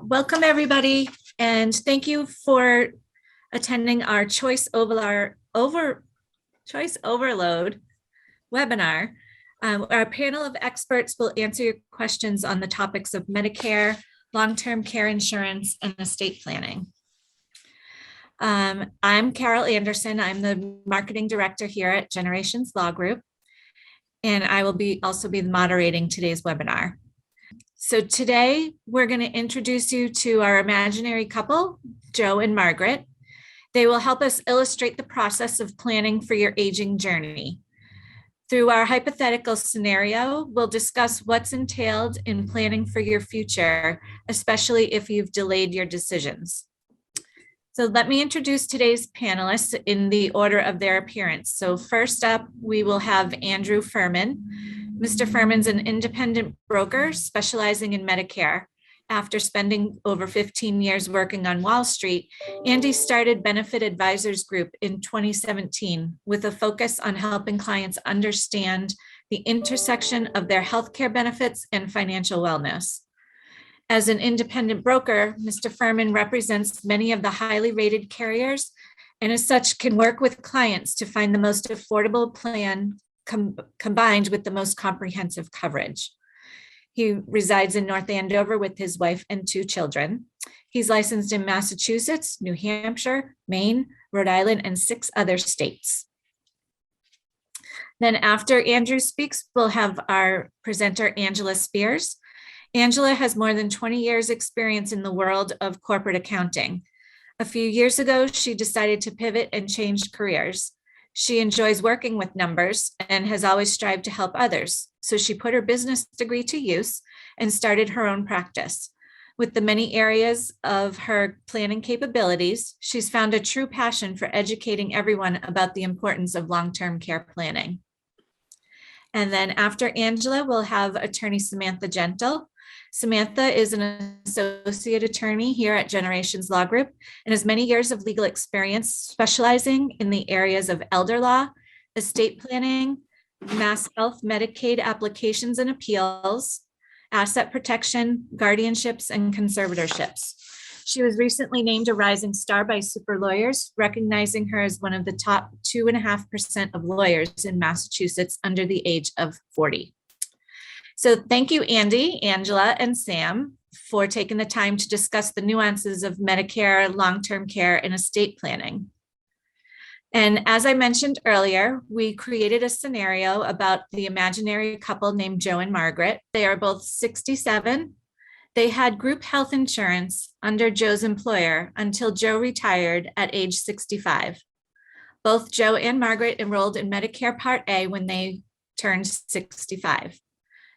Welcome everybody, and thank you for attending our Choice Overload webinar. Our panel of experts will answer your questions on the topics of Medicare, long-term care insurance, and estate planning. I'm Carol Anderson. I'm the marketing director here at Generations Law Group, and I will also be moderating today's webinar. So today we're going to introduce you to our imaginary couple, Joe and Margaret. They will help us illustrate the process of planning for your aging journey. Through our hypothetical scenario, we'll discuss what's entailed in planning for your future, especially if you've delayed your decisions. So let me introduce today's panelists in the order of their appearance. So first up, we will have Andrew Furman. Mr. Furman's an independent broker specializing in Medicare. After spending over 15 years working on Wall Street, Andy started Benefit Advisors Group in 2017 with a focus on helping clients understand the intersection of their healthcare benefits and financial wellness. As an independent broker, Mr. Furman represents many of the highly rated carriers and as such can work with clients to find the most affordable plan combined with the most comprehensive coverage. He resides in North Andover with his wife and 2 children. He's licensed in Massachusetts, New Hampshire, Maine, Rhode Island, and 6 other states. Then after Andrew speaks, we'll have our presenter, Angela Spears. Angela has more than 20 years experience in the world of corporate accounting. A few years ago, she decided to pivot and change careers. She enjoys working with numbers and has always strived to help others. So she put her business degree to use and started her own practice. With the many areas of her planning capabilities, she's found a true passion for educating everyone about the importance of long-term care planning. And then after Angela, we'll have attorney Samantha Gentle. Samantha is an associate attorney here at Generations Law Group and has many years of legal experience specializing in the areas of elder law, estate planning, mass health, Medicaid applications and appeals, asset protection, guardianships, and conservatorships. She was recently named a rising star by Super Lawyers, recognizing her as one of the top 2.5% of lawyers in Massachusetts under the age of 40. So thank you, Andy, Angela, and Sam for taking the time to discuss the nuances of Medicare, long-term care, and estate planning. And as I mentioned earlier, we created a scenario about the imaginary couple named Joe and Margaret. They are both 67. They had group health insurance under Joe's employer until Joe retired at age 65. Both Joe and Margaret enrolled in Medicare Part A when they turned 65.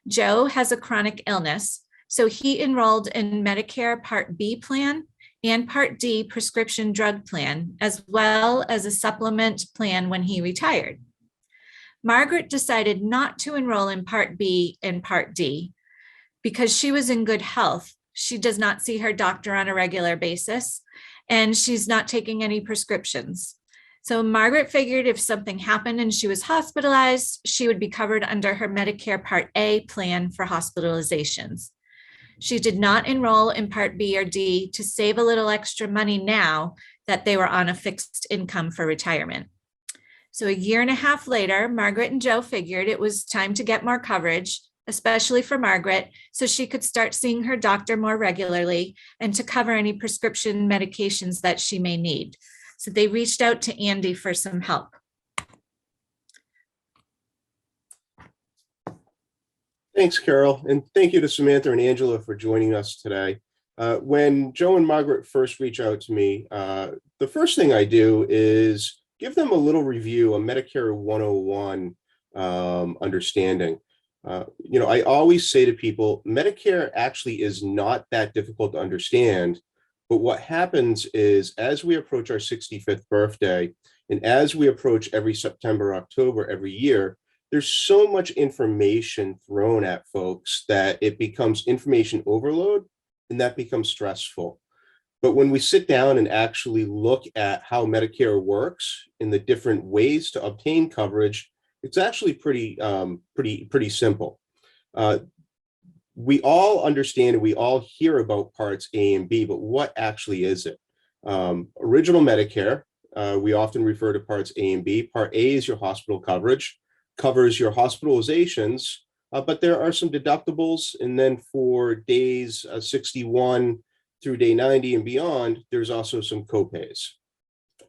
Joe has a chronic illness, so he enrolled in Medicare Part B plan and Part D prescription drug plan, as well as a supplement plan when he retired. Margaret decided not to enroll in Part B and Part D because she was in good health. She does not see her doctor on a regular basis, and she's not taking any prescriptions. So Margaret figured if something happened and she was hospitalized, she would be covered under her Medicare Part A plan for hospitalizations. She did not enroll in Part B or D to save a little extra money now that they were on a fixed income for retirement. So a year and a half later, Margaret and Joe figured it was time to get more coverage, especially for Margaret, so she could start seeing her doctor more regularly and to cover any prescription medications that she may need. So they reached out to Andy for some help. Thanks, Carol, and thank you to Samantha and Angela for joining us today. When Joe and Margaret first reach out to me, the first thing I do is give them a little review, a Medicare 101 understanding. I always say to people, Medicare actually is not that difficult to understand. But what happens is as we approach our 65th birthday, and as we approach every September, October, every year, there's so much information thrown at folks that it becomes information overload, and that becomes stressful. But when we sit down and actually look at how Medicare works in the different ways to obtain coverage, it's actually pretty simple. we all understand and we all hear about parts A and B, but what actually is it? Original Medicare, we often refer to parts A and B. Part A is your hospital coverage, covers your hospitalizations, but there are some deductibles. And then for days 61 through day 90 and beyond, there's also some copays.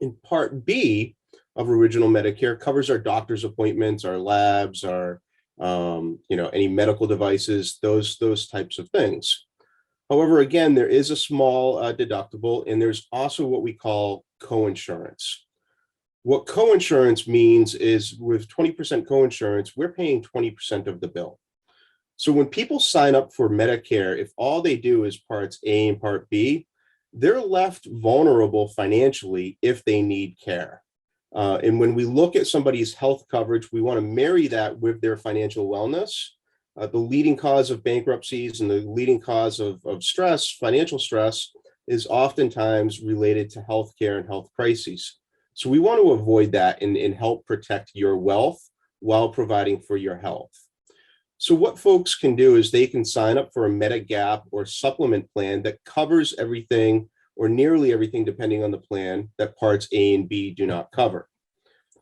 In Part B of Original Medicare covers our doctor's appointments, our labs, our any medical devices, those types of things. However, again, there is a small deductible, and there's also what we call coinsurance. What coinsurance means is with 20% coinsurance, we're paying 20% of the bill. So when people sign up for Medicare, if all they do is parts A and part B, they're left vulnerable financially if they need care. And when we look at somebody's health coverage, we want to marry that with their financial wellness. The leading cause of bankruptcies and the leading cause of stress, financial stress, is oftentimes related to healthcare and health crises. So we want to avoid that and help protect your wealth while providing for your health. So what folks can do is they can sign up for a Medigap or supplement plan that covers everything or nearly everything, depending on the plan, that parts A and B do not cover.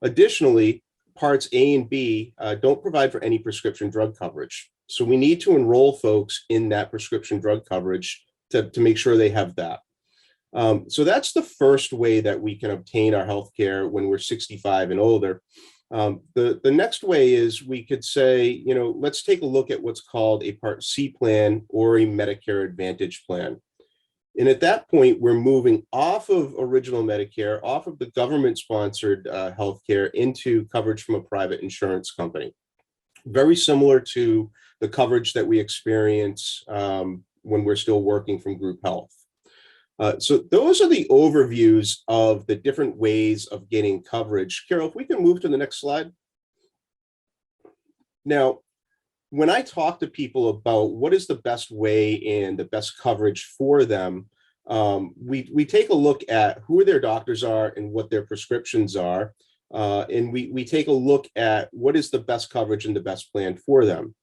Additionally, parts A and B don't provide for any prescription drug coverage. So we need to enroll folks in that prescription drug coverage to make sure they have that. So that's the first way that we can obtain our health care when we're 65 and older. The next way is we could say, let's take a look at what's called a Part C plan or a Medicare Advantage plan. And at that point, we're moving off of Original Medicare, off of the government-sponsored healthcare into coverage from a private insurance company. Very similar to the coverage that we experience when we're still working from group health. So those are the overviews of the different ways of getting coverage. Carol, if we can move to the next slide. Now, when I talk to people about what is the best way and the best coverage for them, we take a look at who their doctors are and what their prescriptions are. And we take a look at what is the best coverage and the best plan for them.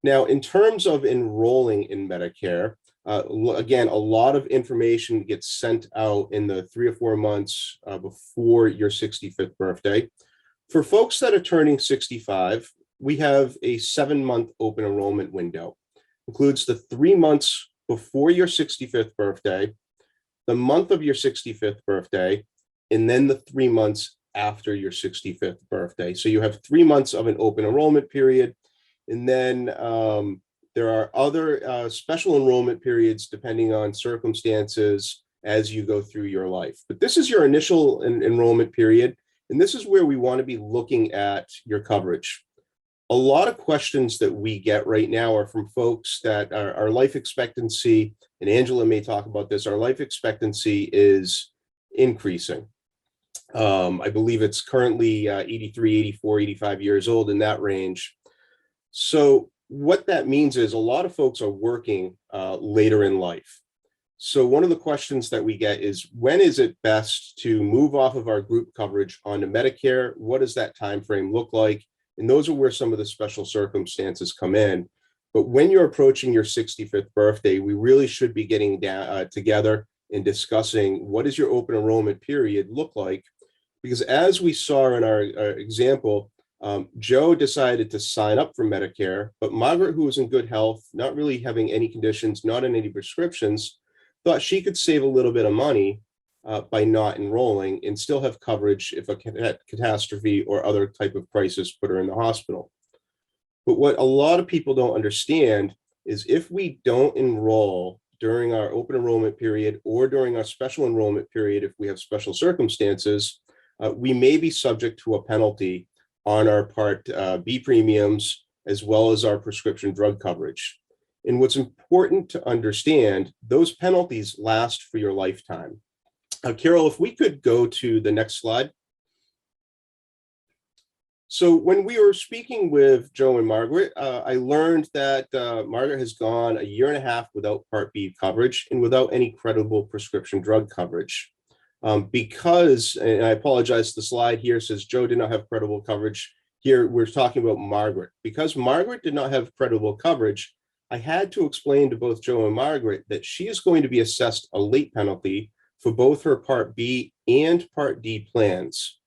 Now, in terms of enrolling in Medicare, again, a lot of information gets sent out in the 3 or 4 months before your 65th birthday. For folks that are turning 65, we have a 7-month open enrollment window. Includes the 3 months before your 65th birthday, the month of your 65th birthday, and then the 3 months after your 65th birthday. So you have 3 months of an open enrollment period. And then there are other special enrollment periods depending on circumstances as you go through your life. But this is your initial enrollment period. And this is where we want to be looking at your coverage. A lot of questions that we get right now are from folks that our life expectancy, and Angela may talk about this, our life expectancy is increasing. I believe it's currently 83, 84, 85 years old, in that range. So what that means is a lot of folks are working later in life. So one of the questions that we get is, when is it best to move off of our group coverage onto Medicare? What does that time frame look like? And those are where some of the special circumstances come in. But when you're approaching your 65th birthday, we really should be getting down, together and discussing what does your open enrollment period look like? Because as we saw in our example, Joe decided to sign up for Medicare, but Margaret, who was in good health, not really having any conditions, not on any prescriptions, thought she could save a little bit of money by not enrolling and still have coverage if a catastrophe or other type of crisis put her in the hospital. But what a lot of people don't understand is if we don't enroll during our open enrollment period or during our special enrollment period, if we have special circumstances, we may be subject to a penalty on our Part B premiums, as well as our prescription drug coverage. And what's important to understand, those penalties last for your lifetime. Carol, if we could go to the next slide. So when we were speaking with Joe and Margaret, I learned that Margaret has gone 1.5 years without Part B coverage and without any credible prescription drug coverage. Because, and I apologize, the slide here says Joe did not have credible coverage. Here we're talking about Margaret. Because Margaret did not have credible coverage, I had to explain to both Joe and Margaret that she is going to be assessed a late penalty for both her Part B and Part D plans.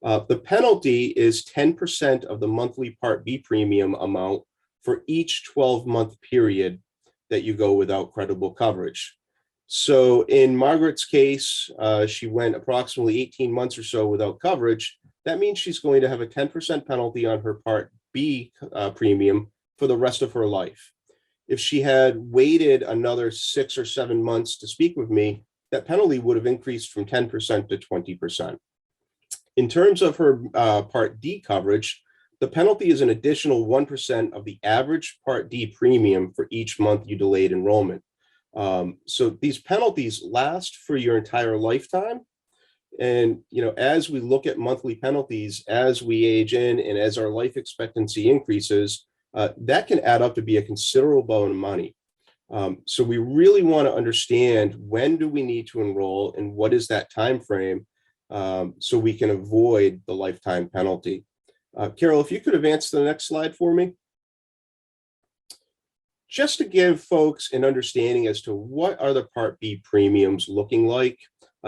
The penalty is 10% of the monthly Part B premium amount for each 12-month period that you go without credible coverage. So in Margaret's case, she went approximately 18 months or so without coverage. That means she's going to have a 10% penalty on her Part B premium for the rest of her life. If she had waited another 6 or 7 months to speak with me, that penalty would have increased from 10% to 20%. In terms of her Part D coverage, the penalty is an additional 1% of the average Part D premium for each month you delayed enrollment. So these penalties last for your entire lifetime. And, as we look at monthly penalties, as we age in and as our life expectancy increases, that can add up to be a considerable amount of money. So we really want to understand, when do we need to enroll and what is that time frame, so we can avoid the lifetime penalty. Carol, if you could advance to the next slide for me. Just to give folks an understanding as to what are the Part B premiums looking like.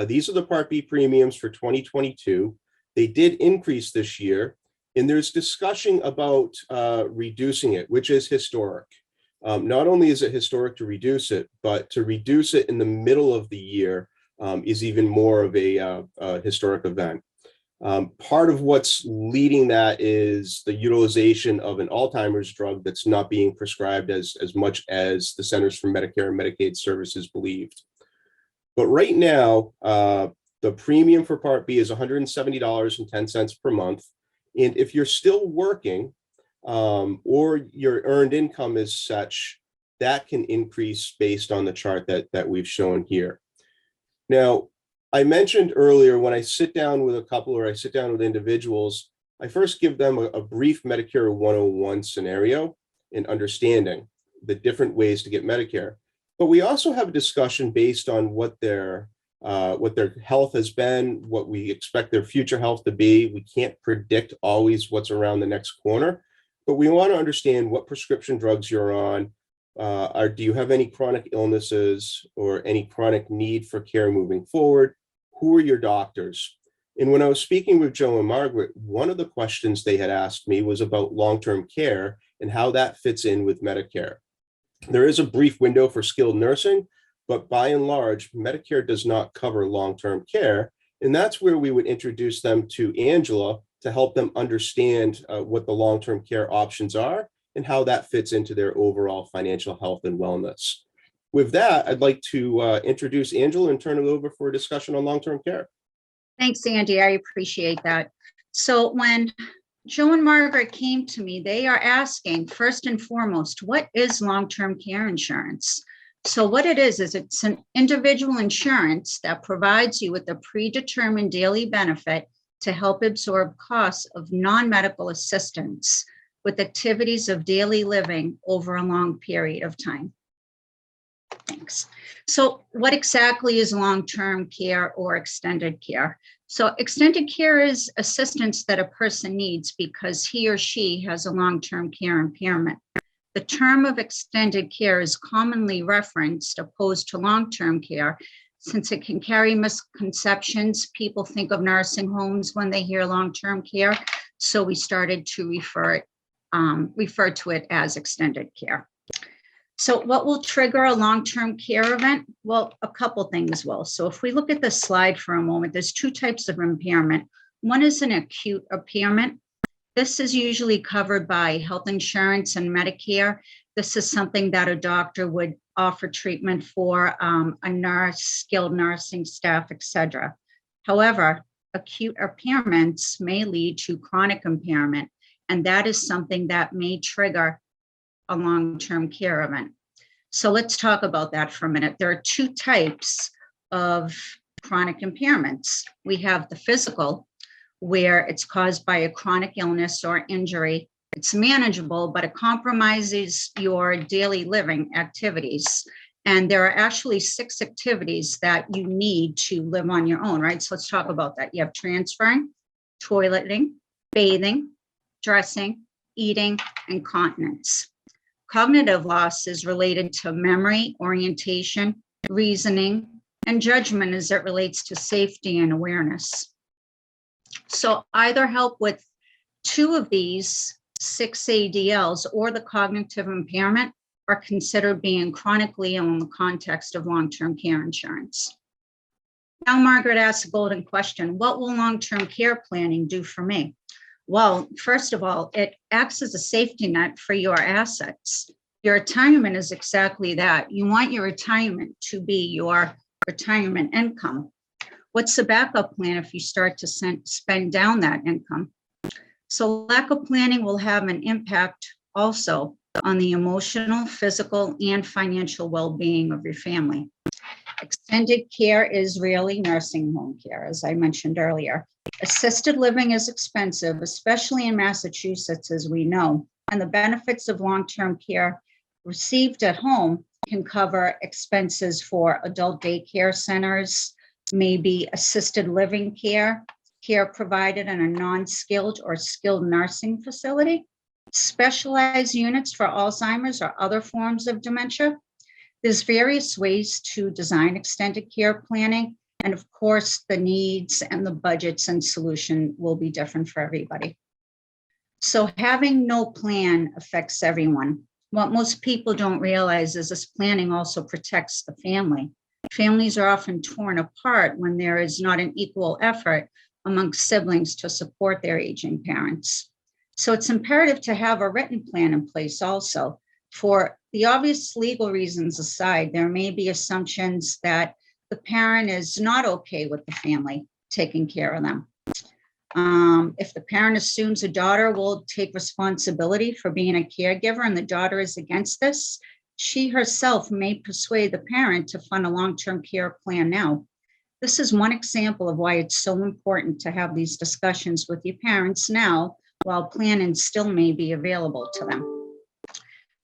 These are the Part B premiums for 2022. They did increase this year, and there's discussion about reducing it, which is historic. Not only is it historic to reduce it, but to reduce it in the middle of the year is even more of a historic event. Part of what's leading that is the utilization of an Alzheimer's drug that's not being prescribed as much as the Centers for Medicare and Medicaid Services believed. But right now, the premium for Part B is $170.10 per month. And if you're still working, or your earned income is such, that can increase based on the chart that we've shown here. Now, I mentioned earlier, when I sit down with a couple or I sit down with individuals, I first give them a brief Medicare 101 scenario and understanding the different ways to get Medicare. But we also have a discussion based on what their health has been, what we expect their future health to be. We can't predict always what's around the next corner, but we want to understand what prescription drugs you're on. Do you have any chronic illnesses or any chronic need for care moving forward? Who are your doctors? And when I was speaking with Joe and Margaret, one of the questions they had asked me was about long-term care and how that fits in with Medicare. There is a brief window for skilled nursing, but by and large, Medicare does not cover long-term care. And that's where we would introduce them to Angela to help them understand what the long-term care options are and how that fits into their overall financial health and wellness. With that, I'd like to introduce Angela and turn it over for a discussion on long-term care. Thanks, Andy. I appreciate that. So when Joe and Margaret came to me, they are asking, first and foremost, what is long-term care insurance? So what it is it's an individual insurance that provides you with a predetermined daily benefit to help absorb costs of non-medical assistance with activities of daily living over a long period of time. Thanks. So what exactly is long-term care or extended care? So extended care is assistance that a person needs because he or she has a long-term care impairment. The term of extended care is commonly referenced opposed to long-term care, since it can carry misconceptions. People think of nursing homes when they hear long-term care. So we started to refer to it as extended care. So what will trigger a long-term care event? Well, a couple things will. So if we look at this slide for a moment, there's two types of impairment. One is an acute impairment. This is usually covered by health insurance and Medicare. This is something that a doctor would offer treatment for, a nurse, skilled nursing staff, etc. However, acute impairments may lead to chronic impairment, and that is something that may trigger a long-term care event. So let's talk about that for a minute. There are two types of chronic impairments. We have the physical, where it's caused by a chronic illness or injury. It's manageable, but it compromises your daily living activities. And there are actually 6 activities that you need to live on your own, right? So let's talk about that. You have transferring, toileting, bathing, dressing, eating, and continence. Cognitive loss is related to memory, orientation, reasoning, and judgment as it relates to safety and awareness. So either help with 2 of these 6 ADLs or the cognitive impairment are considered being chronically ill in the context of long-term care insurance. Now, Margaret asks a golden question: what will long-term care planning do for me? Well, first of all, it acts as a safety net for your assets. Your retirement is exactly that. You want your retirement to be your retirement income. What's the backup plan if you start to spend down that income? So lack of planning will have an impact also on the emotional, physical, and financial well-being of your family. Extended care is really nursing home care, as I mentioned earlier. Assisted living is expensive, especially in Massachusetts, as we know, and the benefits of long-term care received at home can cover expenses for adult daycare centers, maybe assisted living care provided in a non-skilled or skilled nursing facility, specialized units for Alzheimer's or other forms of dementia. There's various ways to design extended care planning. And of course, the needs and the budgets and solution will be different for everybody. So having no plan affects everyone. What most people don't realize is this planning also protects the family. Families are often torn apart when there is not an equal effort amongst siblings to support their aging parents. So it's imperative to have a written plan in place also. For the obvious legal reasons aside, there may be assumptions that the parent is not okay with the family taking care of them. If the parent assumes a daughter will take responsibility for being a caregiver and the daughter is against this, she herself may persuade the parent to fund a long-term care plan now. This is one example of why it's so important to have these discussions with your parents now, while planning still may be available to them.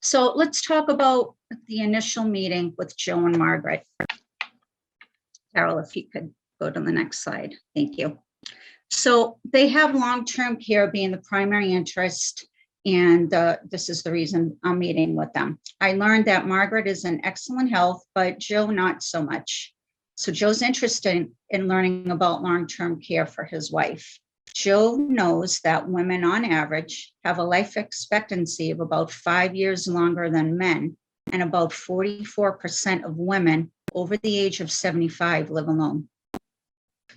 So let's talk about the initial meeting with Joe and Margaret. Carol, if you could go to the next slide. Thank you. So they have long-term care being the primary interest, and this is the reason I'm meeting with them. I learned that Margaret is in excellent health, but Joe not so much. So Joe's interested in learning about long-term care for his wife. Joe knows that women on average have a life expectancy of about 5 years longer than men, and about 44% of women over the age of 75 live alone.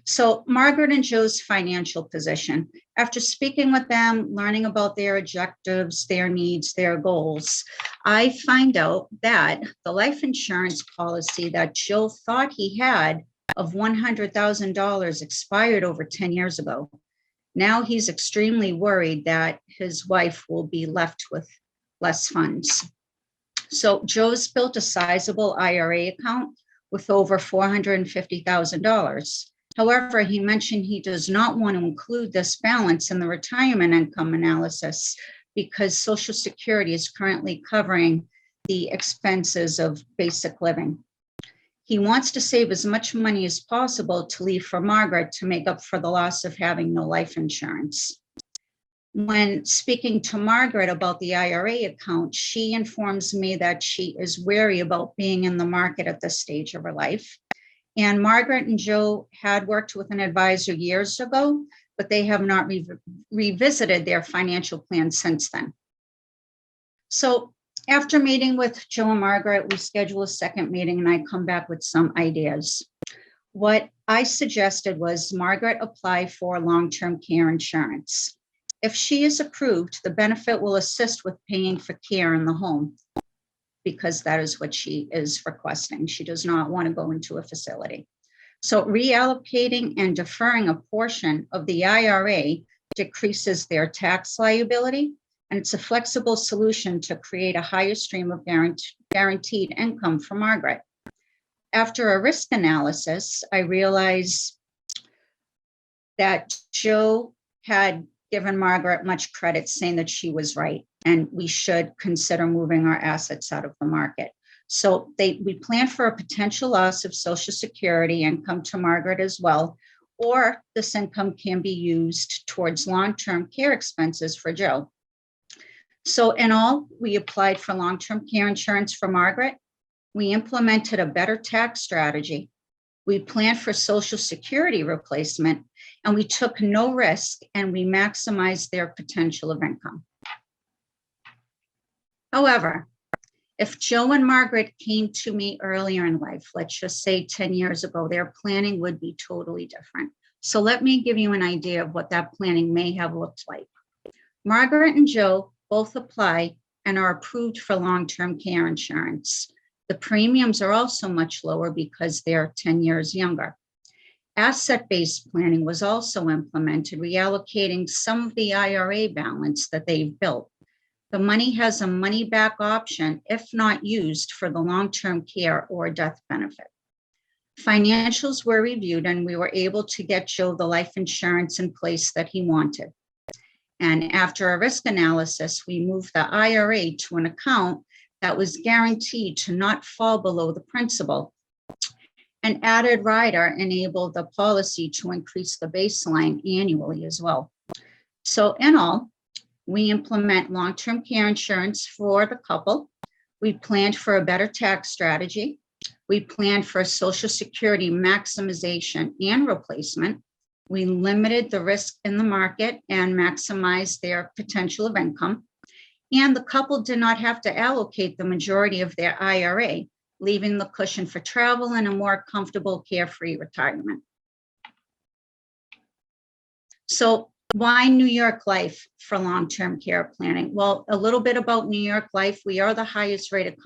So Margaret and Joe's financial position. After speaking with them, learning about their objectives, their needs, their goals, I find out that the life insurance policy that Joe thought he had of $100,000 expired over 10 years ago. Now he's extremely worried that his wife will be left with less funds. So Joe's built a sizable IRA account with over $450,000. However, he mentioned he does not want to include this balance in the retirement income analysis because Social Security is currently covering the expenses of basic living. He wants to save as much money as possible to leave for Margaret to make up for the loss of having no life insurance. When speaking to Margaret about the IRA account, she informs me that she is wary about being in the market at this stage of her life. And Margaret and Joe had worked with an advisor years ago, but they have not revisited their financial plan since then. So after meeting with Joe and Margaret, we schedule a second meeting and I come back with some ideas. What I suggested was Margaret apply for long-term care insurance. If she is approved, the benefit will assist with paying for care in the home, because that is what she is requesting. She does not want to go into a facility. So reallocating and deferring a portion of the IRA decreases their tax liability, and it's a flexible solution to create a higher stream of guaranteed income for Margaret. After a risk analysis, I realized that Joe had given Margaret much credit, saying that she was right, and we should consider moving our assets out of the market. So we plan for a potential loss of Social Security income to Margaret as well, or this income can be used towards long-term care expenses for Joe. So in all, we applied for long-term care insurance for Margaret. We implemented a better tax strategy. We planned for Social Security replacement, and we took no risk, and we maximized their potential of income. However, if Joe and Margaret came to me earlier in life, let's just say 10 years ago, their planning would be totally different. So let me give you an idea of what that planning may have looked like. Margaret and Joe both apply and are approved for long-term care insurance. The premiums are also much lower because they're 10 years younger. Asset-based planning was also implemented, reallocating some of the IRA balance that they've built. The money has a money-back option if not used for the long-term care or death benefit. Financials were reviewed, and we were able to get Joe the life insurance in place that he wanted. And after a risk analysis, we moved the IRA to an account that was guaranteed to not fall below the principal. An added rider enabled the policy to increase the baseline annually as well. So in all, we implement long-term care insurance for the couple. We planned for a better tax strategy. We planned for Social Security maximization and replacement. We limited the risk in the market and maximized their potential of income. And the couple did not have to allocate the majority of their IRA, leaving the cushion for travel and a more comfortable, carefree retirement. So why New York Life for long-term care planning? Well, a little bit about New York Life. We are the highest rated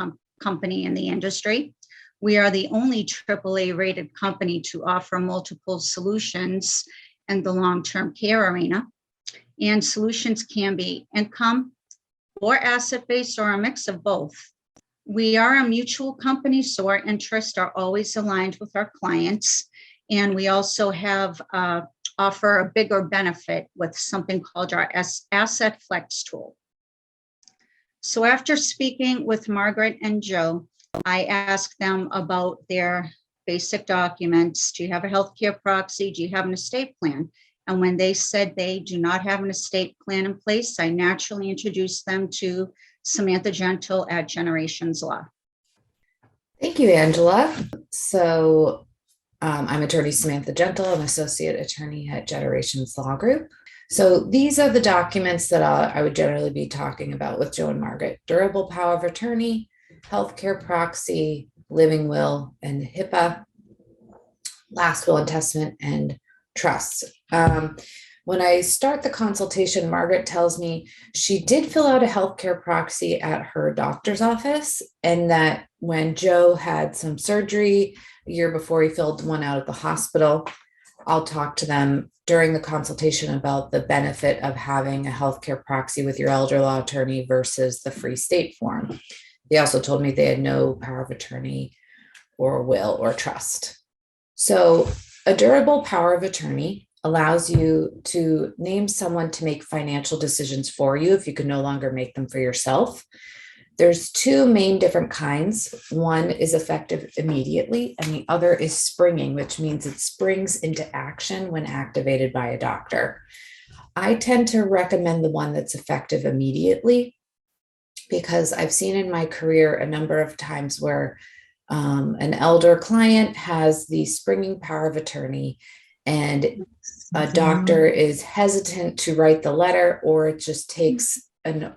company in the industry. We are the only AAA rated company to offer multiple solutions in the long-term care arena. And solutions can be income or asset-based or a mix of both. We are a mutual company, so our interests are always aligned with our clients. And we also have offer a bigger benefit with something called our Asset Flex tool. So after speaking with Margaret and Joe, I asked them about their basic documents. Do you have a healthcare proxy? Do you have an estate plan? And when they said they do not have an estate plan in place, I naturally introduced them to Samantha Gentle at Generations Law. Thank you, Angela. So I'm attorney Samantha Gentle, an associate attorney at Generations Law Group. So these are the documents that I would generally be talking about with Joe and Margaret: durable power of attorney, healthcare proxy, living will, and HIPAA, last will and testament, and trusts. When I start the consultation, Margaret tells me she did fill out a healthcare proxy at her doctor's office, and that when Joe had some surgery a year before, he filled one out at the hospital. I'll talk to them during the consultation about the benefit of having a healthcare proxy with your elder law attorney versus the free state form. They also told me they had no power of attorney or will or trust. So a durable power of attorney allows you to name someone to make financial decisions for you if you can no longer make them for yourself. There's two main different kinds. One is effective immediately, and the other is springing, which means it springs into action when activated by a doctor. I tend to recommend the one that's effective immediately because I've seen in my career a number of times where an elder client has the springing power of attorney and a doctor is hesitant to write the letter, or it just takes an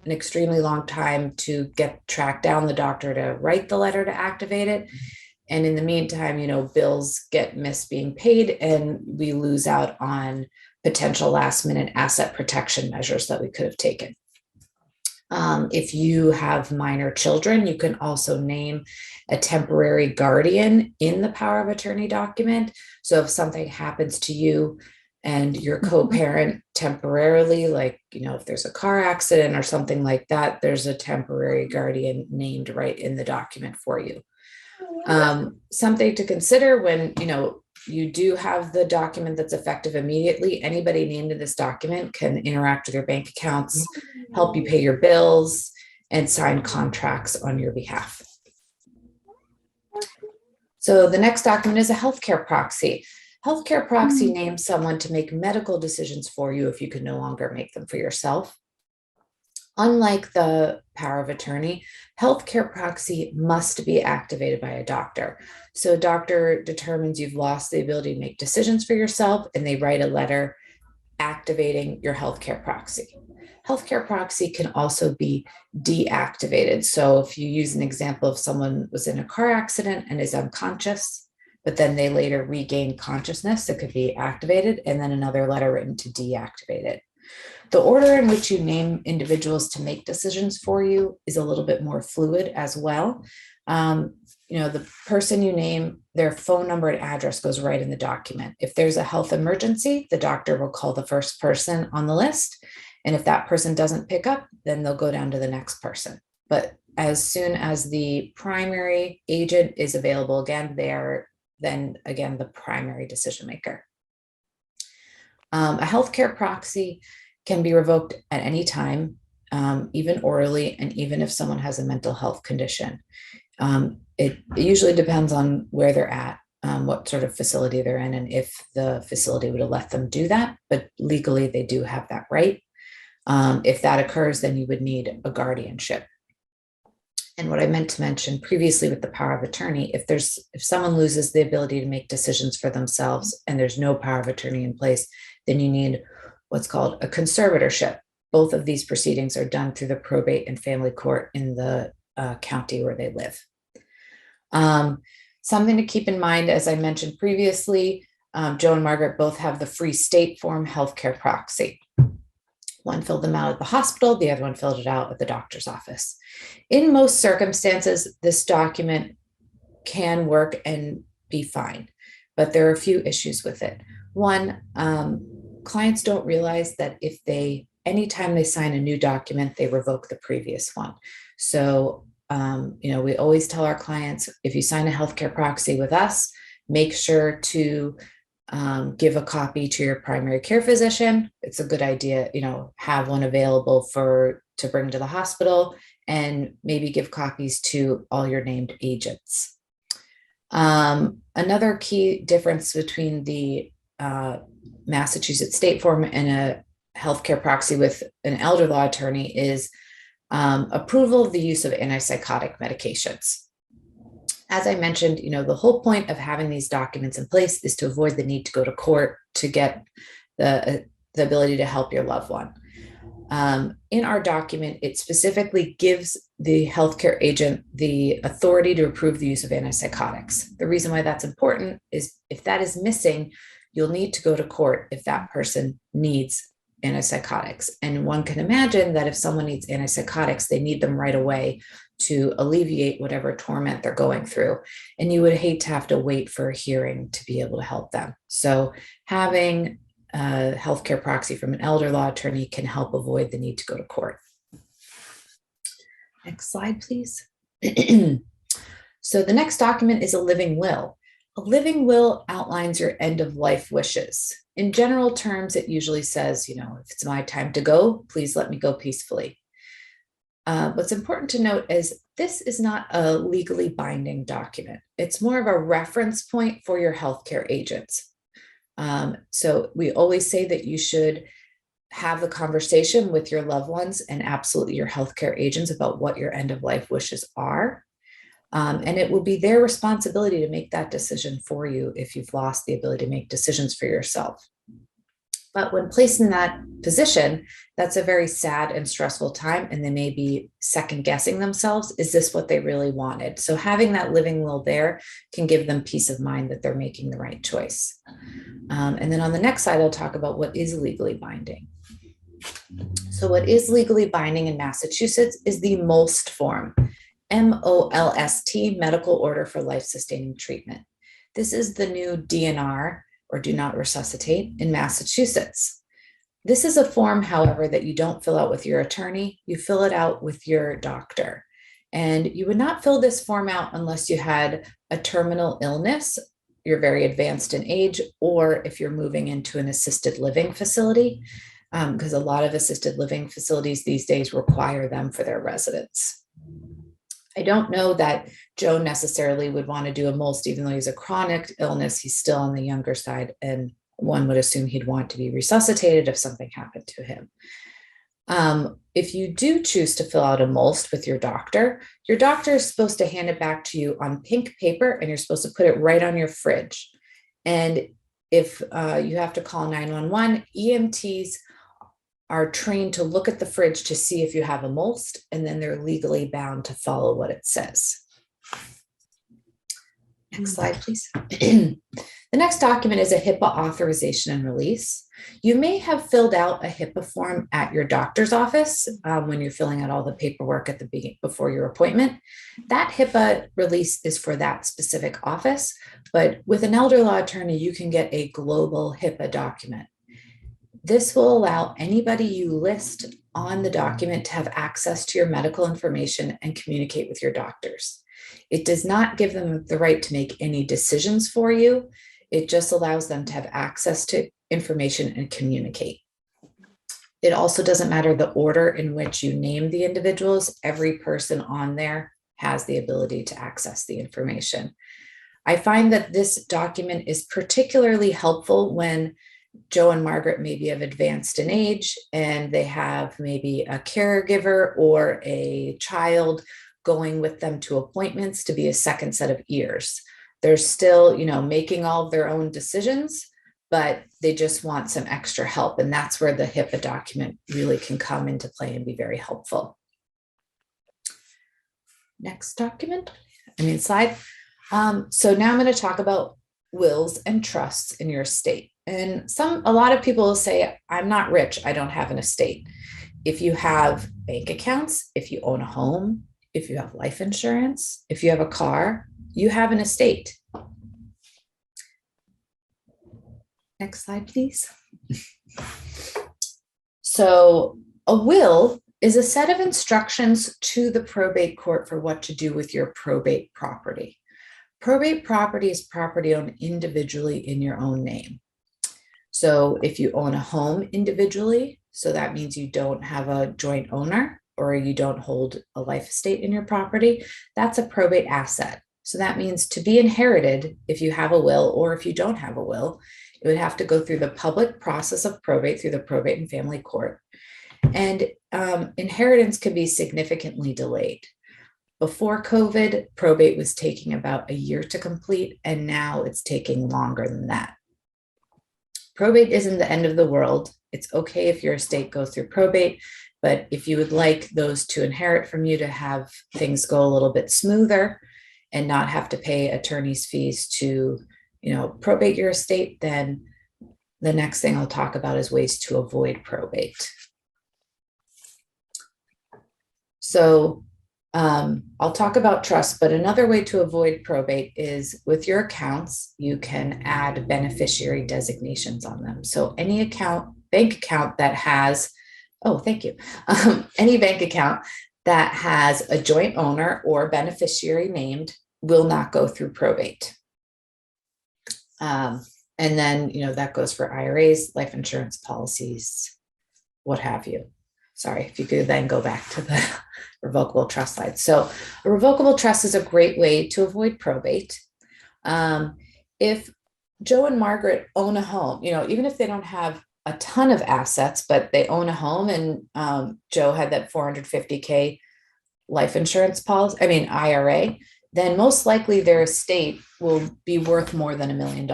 extremely long time to track down the doctor to write the letter to activate it. And in the meantime, bills get missed being paid and we lose out on potential last minute asset protection measures that we could have taken. If you have minor children, you can also name a temporary guardian in the power of attorney document. So if something happens to you and your co-parent temporarily, like, if there's a car accident or something like that, there's a temporary guardian named right in the document for you. Something to consider when, you do have the document that's effective immediately. Anybody named in this document can interact with your bank accounts, help you pay your bills, and sign contracts on your behalf. So the next document is a healthcare proxy. Healthcare proxy names someone to make medical decisions for you if you can no longer make them for yourself. Unlike the power of attorney, healthcare proxy must be activated by a doctor. So a doctor determines you've lost the ability to make decisions for yourself, and they write a letter activating your healthcare proxy. Healthcare proxy can also be deactivated. So if you use an example of someone was in a car accident and is unconscious, but then they later regain consciousness, it could be activated, and then another letter written to deactivate it. The order in which you name individuals to make decisions for you is a little bit more fluid as well. The person you name, their phone number and address goes right in the document. If there's a health emergency, the doctor will call the first person on the list. And if that person doesn't pick up, then they'll go down to the next person. But as soon as the primary agent is available again, they're then again the primary decision maker. A healthcare proxy can be revoked at any time, even orally, and even if someone has a mental health condition. It usually depends on where they're at, what sort of facility they're in, and if the facility would have let them do that. But legally, they do have that right. If that occurs, then you would need a guardianship. And what I meant to mention previously with the power of attorney, if someone loses the ability to make decisions for themselves and there's no power of attorney in place, then you need what's called a conservatorship. Both of these proceedings are done through the probate and family court in the county where they live. Something to keep in mind, as I mentioned previously, Joe and Margaret both have the free state form healthcare proxy. One filled them out at the hospital, the other one filled it out at the doctor's office. In most circumstances, this document can work and be fine, but there are a few issues with it. One, clients don't realize that anytime they sign a new document, they revoke the previous one. So, we always tell our clients, if you sign a healthcare proxy with us, make sure to give a copy to your primary care physician. It's a good idea, have one available to bring to the hospital, and maybe give copies to all your named agents. Another key difference between the Massachusetts state form and a healthcare proxy with an elder law attorney is approval of the use of antipsychotic medications. As I mentioned, the whole point of having these documents in place is to avoid the need to go to court to get the ability to help your loved one. In our document, it specifically gives the healthcare agent the authority to approve the use of antipsychotics. The reason why that's important is if that is missing, you'll need to go to court if that person needs antipsychotics. And one can imagine that if someone needs antipsychotics, they need them right away to alleviate whatever torment they're going through. And you would hate to have to wait for a hearing to be able to help them. So having a healthcare proxy from an elder law attorney can help avoid the need to go to court. Next slide, please. So the next document is a living will. A living will outlines your end of life wishes. In general terms, it usually says, if it's my time to go, please let me go peacefully. What's important to note is this is not a legally binding document. It's more of a reference point for your healthcare agents. So we always say that you should have the conversation with your loved ones and absolutely your healthcare agents about what your end of life wishes are. And it will be their responsibility to make that decision for you if you've lost the ability to make decisions for yourself. But when placed in that position, that's a very sad and stressful time, and they may be second guessing themselves. Is this what they really wanted? So having that living will there can give them peace of mind that they're making the right choice. And then on the next slide, I'll talk about what is legally binding. So what is legally binding in Massachusetts is the MOLST form, MOLST, Medical Order for Life-Sustaining Treatment. This is the new DNR, or do not resuscitate, in Massachusetts. This is a form, however, that you don't fill out with your attorney. You fill it out with your doctor. And you would not fill this form out unless you had a terminal illness, you're very advanced in age, or if you're moving into an assisted living facility, because a lot of assisted living facilities these days require them for their residents. I don't know that Joe necessarily would want to do a MOLST, even though he's a chronic illness, he's still on the younger side, and one would assume he'd want to be resuscitated if something happened to him. If you do choose to fill out a MOLST with your doctor is supposed to hand it back to you on pink paper, and you're supposed to put it right on your fridge. And if you have to call 911, EMTs are trained to look at the fridge to see if you have a MOLST, and then they're legally bound to follow what it says. Next slide, please. The next document is a HIPAA authorization and release. You may have filled out a HIPAA form at your doctor's office when you're filling out all the paperwork at the beginning before your appointment. That HIPAA release is for that specific office, but with an elder law attorney, you can get a global HIPAA document. This will allow anybody you list on the document to have access to your medical information and communicate with your doctors. It does not give them the right to make any decisions for you. It just allows them to have access to information and communicate. It also doesn't matter the order in which you name the individuals. Every person on there has the ability to access the information. I find that this document is particularly helpful when Joe and Margaret maybe have advanced in age and they have maybe a caregiver or a child going with them to appointments to be a second set of ears. They're still, making all of their own decisions, but they just want some extra help. And that's where the HIPAA document really can come into play and be very helpful. Next slide. So now I'm going to talk about wills and trusts in your estate. And a lot of people will say, I'm not rich, I don't have an estate. If you have bank accounts, if you own a home, if you have life insurance, if you have a car, you have an estate. Next slide, please. So a will is a set of instructions to the probate court for what to do with your probate property. Probate property is property owned individually in your own name. So if you own a home individually, so that means you don't have a joint owner or you don't hold a life estate in your property, that's a probate asset. So that means to be inherited, if you have a will or if you don't have a will, it would have to go through the public process of probate through the probate and family court. And inheritance can be significantly delayed. Before COVID, probate was taking about a year to complete, and now it's taking longer than that. Probate isn't the end of the world. It's okay if your estate goes through probate, but if you would like those to inherit from you to have things go a little bit smoother and not have to pay attorney's fees to, probate your estate, then the next thing I'll talk about is ways to avoid probate. So I'll talk about trust, but another way to avoid probate is with your accounts, you can add beneficiary designations on them. So any bank account that has, any bank account that has a joint owner or beneficiary named will not go through probate. And then, that goes for IRAs, life insurance policies, what have you. Sorry, if you could then go back to the revocable trust slide. So a revocable trust is a great way to avoid probate. If Joe and Margaret own a home, even if they don't have a ton of assets, but they own a home and Joe had that $450K life insurance policy, IRA, then most likely their estate will be worth more than $1 million.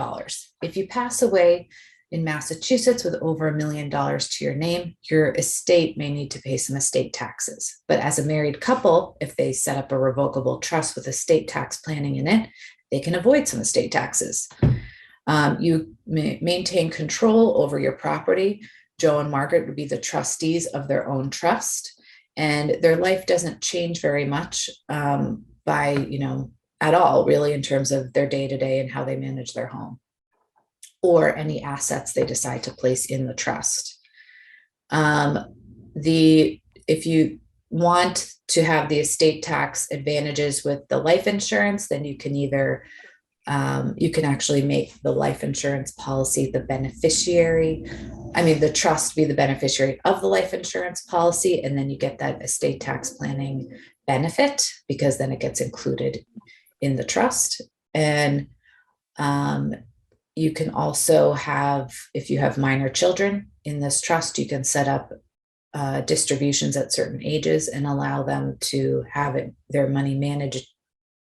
If you pass away in Massachusetts with over $1 million to your name, your estate may need to pay some estate taxes. But as a married couple, if they set up a revocable trust with estate tax planning in it, they can avoid some estate taxes. You maintain control over your property. Joe and Margaret would be the trustees of their own trust, and their life doesn't change very much at all, really, in terms of their day-to-day and how they manage their home or any assets they decide to place in the trust. If you want to have the estate tax advantages with the life insurance, then you can either you can actually make the life insurance policy the trust be the beneficiary of the life insurance policy, and then you get that estate tax planning benefit because then it gets included in the trust. And you can also have, if you have minor children in this trust, you can set up distributions at certain ages and allow them to have their money managed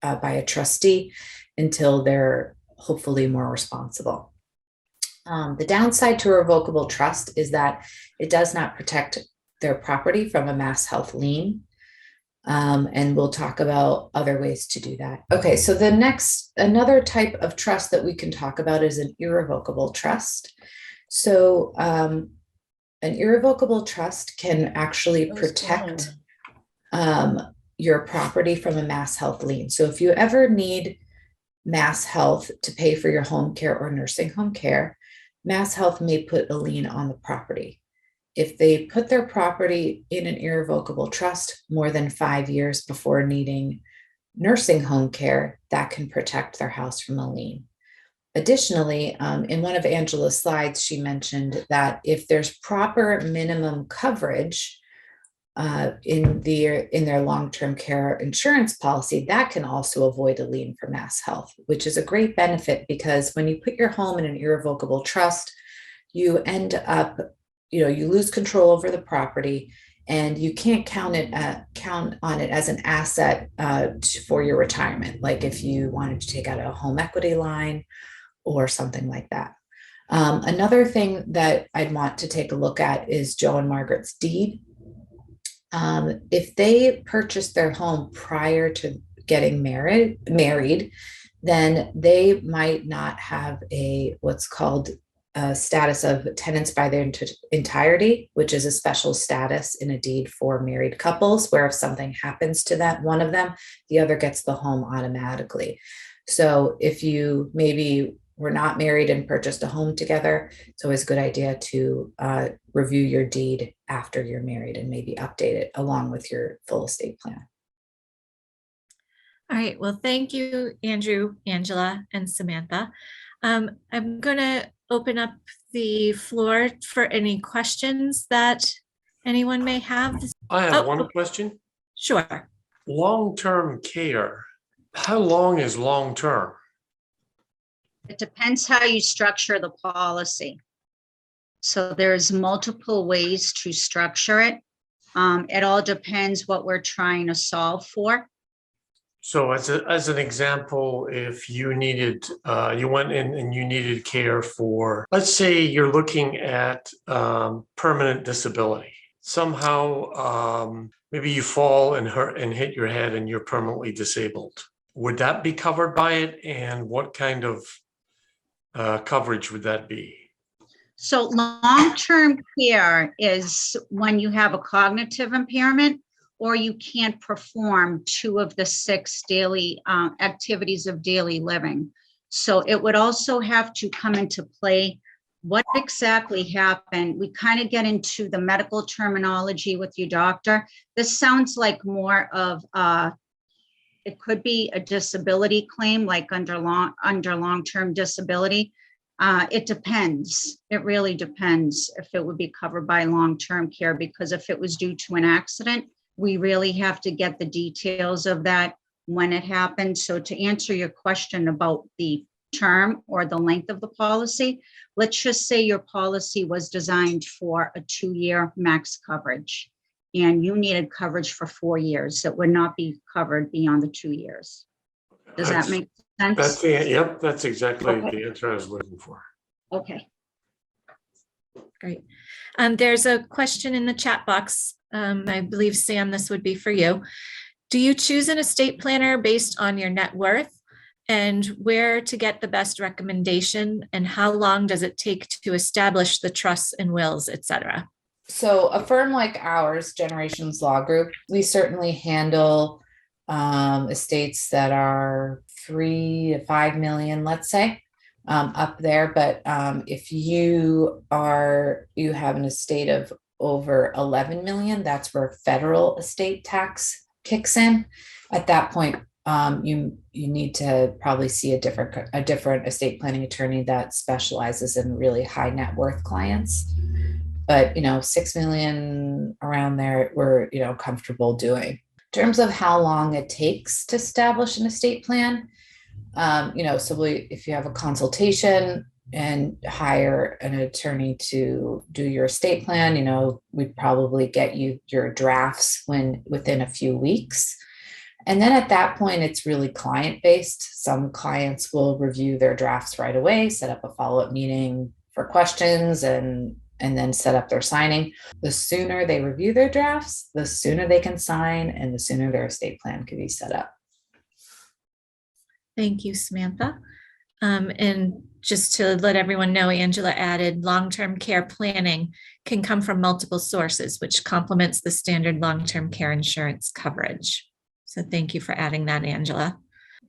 by a trustee until they're hopefully more responsible. The downside to a revocable trust is that it does not protect their property from a mass health lien. And we'll talk about other ways to do that. Okay, so another type of trust that we can talk about is an irrevocable trust. So an irrevocable trust can actually protect your property from a mass health lien. So if you ever need mass health to pay for your home care or nursing home care, mass health may put a lien on the property. If they put their property in an irrevocable trust more than 5 years before needing nursing home care, that can protect their house from a lien. Additionally, in one of Angela's slides, she mentioned that if there's proper minimum coverage in their long-term care insurance policy, that can also avoid a lien for mass health, which is a great benefit because when you put your home in an irrevocable trust, you end up, you lose control over the property and you can't count on it as an asset for your retirement. Like if you wanted to take out a home equity line or something like that. Another thing that I'd want to take a look at is Joe and Margaret's deed. If they purchased their home prior to getting married, then they might not have what's called a status of tenants by their entirety, which is a special status in a deed for married couples, where if something happens to one of them, the other gets the home automatically. So if you maybe were not married and purchased a home together, it's always a good idea to review your deed after you're married and maybe update it along with your full estate plan. All right. Well, thank you, Andrew, Angela, and Samantha. I'm going to open up the floor for any questions that anyone may have. I have one question. Sure. Long-term care. How long is long-term? It depends how you structure the policy. So there's multiple ways to structure it. It all depends what we're trying to solve for. So as an example, if you needed, you went in and you needed care for, let's say you're looking at permanent disability. Somehow, maybe you fall and hit your head and you're permanently disabled. Would that be covered by it? And what kind of coverage would that be? So long-term care is when you have a cognitive impairment or you can't perform 2 of the 6 daily activities of daily living. So it would also have to come into play what exactly happened. We kind of get into the medical terminology with your doctor. This sounds like more of it could be a disability claim, like under long-term disability. It depends. It really depends if it would be covered by long-term care, because if it was due to an accident, we really have to get the details of that when it happened. So to answer your question about the term or the length of the policy, let's just say your policy was designed for a 2-year max coverage and you needed coverage for 4 years. It would not be covered beyond the 2 years. Does that make sense? Yep, that's exactly the answer I was looking for. Okay. Great. There's a question in the chat box. I believe, Sam, this would be for you. Do you choose an estate planner based on your net worth, and where to get the best recommendation, and how long does it take to establish the trusts and wills, etc.? So a firm like ours, Generations Law Group, we certainly handle estates that are 3 to 5 million, let's say, up there. But if you have an estate of over 11 million, that's where federal estate tax kicks in. At that point, you need to probably see a different estate planning attorney that specializes in really high net worth clients. But 6 million around there, we're comfortable doing. In terms of how long it takes to establish an estate plan, so if you have a consultation, and hire an attorney to do your estate plan, we'd probably get you your drafts within a few weeks. And then at that point, it's really client-based. Some clients will review their drafts right away, set up a follow-up meeting for questions, and then set up their signing. The sooner they review their drafts, the sooner they can sign, and the sooner their estate plan could be set up. Thank you, Samantha. And just to let everyone know, Angela added long-term care planning can come from multiple sources, which complements the standard long-term care insurance coverage. So thank you for adding that, Angela.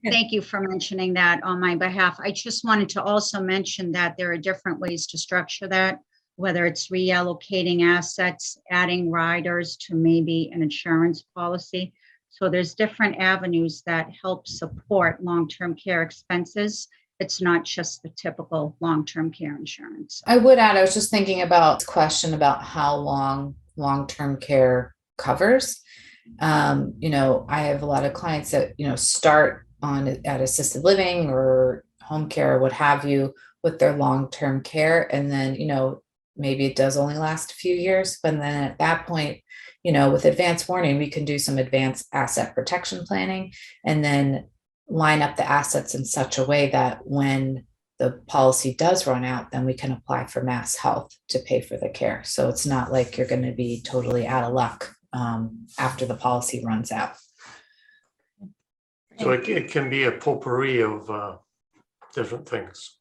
Thank you for mentioning that on my behalf. I just wanted to also mention that there are different ways to structure that, whether it's reallocating assets, adding riders to maybe an insurance policy. So there's different avenues that help support long-term care expenses. It's not just the typical long-term care insurance. I would add, I was just thinking about the question about how long long-term care covers. I have a lot of clients that, start at assisted living or home care, what have you, with their long-term care. And then, maybe it does only last a few years, but then at that point, with advance warning, we can do some advanced asset protection planning and then line up the assets in such a way that when the policy does run out, then we can apply for Mass Health to pay for the care. So it's not like you're going to be totally out of luck after the policy runs out. So it can be a potpourri of different things.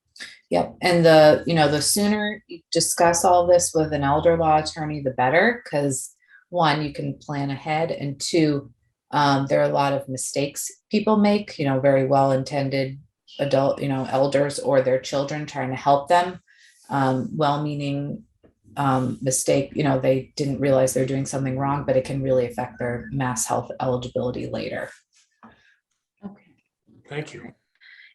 Yep. And the sooner you discuss all this with an elder law attorney, the better, because one, you can plan ahead, and two, there are a lot of mistakes people make, very well-intended adult, elders or their children trying to help them, well-meaning mistake, they didn't realize they're doing something wrong, but it can really affect their Mass Health eligibility later. Okay. Thank you.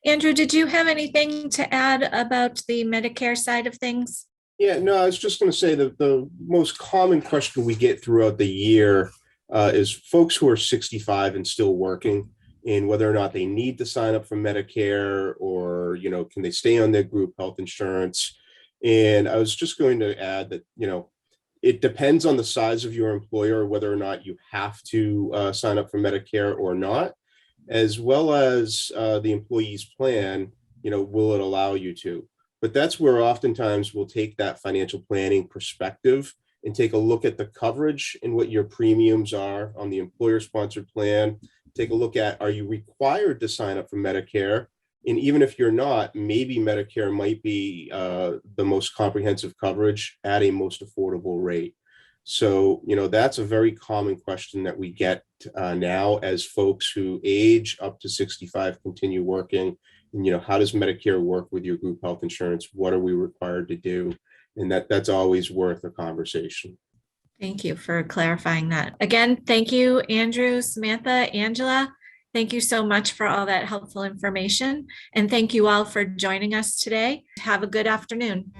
Andrew, did you have anything to add about the Medicare side of things? Yeah, no, I was just going to say that the most common question we get throughout the year is folks who are 65 and still working, and whether or not they need to sign up for Medicare, or, can they stay on their group health insurance? And I was just going to add that, it depends on the size of your employer, whether or not you have to sign up for Medicare or not, as well as the employee's plan, will it allow you to? But that's where oftentimes we'll take that financial planning perspective and take a look at the coverage and what your premiums are on the employer-sponsored plan. Take a look at, are you required to sign up for Medicare? And even if you're not, maybe Medicare might be the most comprehensive coverage at a most affordable rate. So, that's a very common question that we get now as folks who age up to 65 continue working. And, how does Medicare work with your group health insurance? What are we required to do? And that's always worth a conversation. Thank you for clarifying that. Again, thank you, Andrew, Samantha, Angela. Thank you so much for all that helpful information. And thank you all for joining us today. Have a good afternoon.